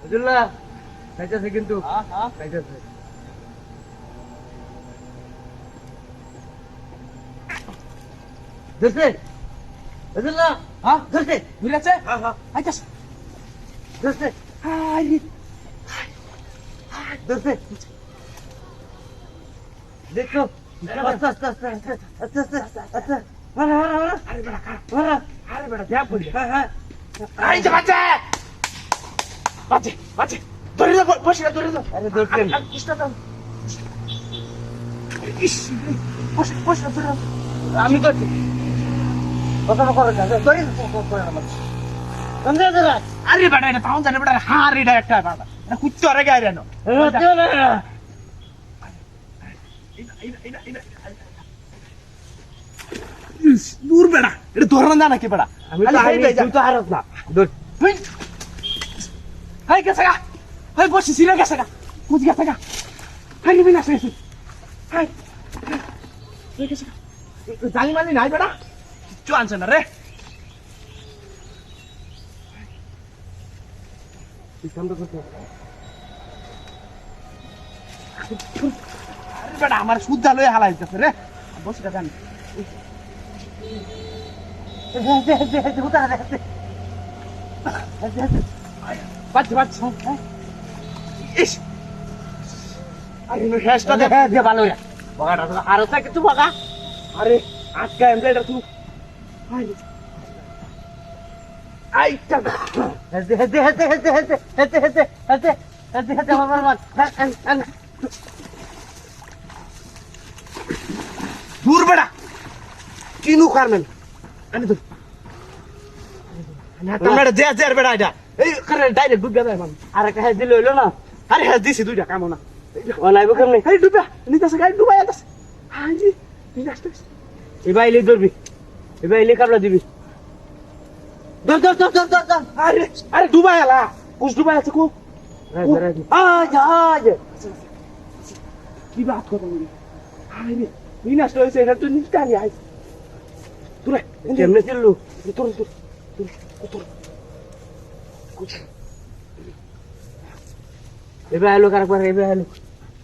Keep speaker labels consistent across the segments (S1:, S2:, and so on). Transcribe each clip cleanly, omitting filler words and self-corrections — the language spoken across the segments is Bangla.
S1: বুঝলা খাইতেছে কিন্তু খাইতেছে ধরছে বুঝলা ধরছে
S2: ঘুরেছে আইতাস
S1: ধরছে
S2: হাই
S1: ধরছে দেখো আস্তে আস্তে আস্তে আস্তে আস্তে আস্তে মারা মারা মারা
S2: আরে বেটা
S1: মারা
S2: আরে বেটা দেয়া পড়ি
S1: হ্যাঁ
S2: আই যে বাচ্চা বাচ্চা বাচ্চা ধরে দাও বসে ধরে দাও
S1: আরে ধরছেন
S2: কৃষ্ণা দাও ইস বসে বসে ধরে দাও
S1: আমি করছি কথা করে না ধরে করে আমার বন্ধে ধরা
S2: আরে বেটা এটা তাও জানে বেটা হার এটা একটা বেটা এটা কুত্তে আরে গায় রেনো দূর বেড়া এটা ধরনা জানা কি বেড়া
S1: আমি তো তুই তো হারস না ধর
S2: হাই গেছে গা হাই বসে সিরে গেছে গা কুচ গেছে গা হাই নিবি না সে হাই গেছে গা জানি মানি নাই বেড়া কিচ্ছু আনছে না রে আরে বেটা আমার সুদ্ধা লয়ে হালাইতেছে রে বসে গা জানি বাচ্চা বাচ্চা ইস আরে নো হেসটা দে
S1: দে ভালো রে বগাটা তো হারস না কিছু বগা
S2: আরে আজকে এমন এটা তুই আইটা
S1: হেতে হেতে হেতে হেতে হেতে হেতে হেতে হেতে হেতে হেতে আমার মার
S2: দূর বেড়া কিনু কারমেন আনি তো না তোমরা যে যে বেড়া এটা এই করে ডাইরেক্ট ডুব যাবে মান
S1: আর একটা হেতে লইলো না
S2: আরে হ্যাঁ দিছি দুইটা কামো না
S1: ও নাইবো কেমনে
S2: এই ডুবা নিতাছে গাই ডুবাই আতাছে হাজি নিতাছে
S1: এবার ইলে ধরবি এবার ইলে কাবলা দিবি ধর ধর ধর ধর ধর ধর
S2: আরে আরে ডুবাই আলা কুছ ডুবাই আছে কো
S1: আজ আজ
S2: কি বাত করো নি আরে নিনাস লইছে এটা তুই নিস্তানি আই তুই
S1: কেমনে চললু
S2: তোর তোর তোর
S1: এবার আলো কার পর এবার আলো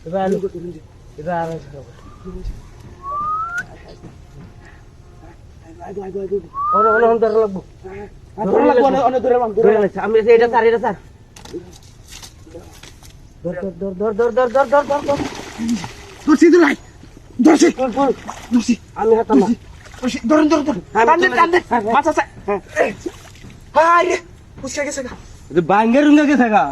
S1: এবার আলো এবার আলো ওরে ওরে হন ধরে লাগবো
S2: ধরে লাগবো অনেক ধরে মান
S1: ধরে লাগছে আমি এটা স্যার এটা স্যার ধর ধর ধর ধর ধর ধর ধর ধর ধর
S2: ধরছি ধরাই ধরছি
S1: ফুল ফুল
S2: ধরছি
S1: আমি হাতাম না
S2: ধরুন ধরুন ধরুন টান দে মাছ আছে হাই রে পুষে গেছে গা
S1: বাঙ্গের রুঙ্গা কে থাকা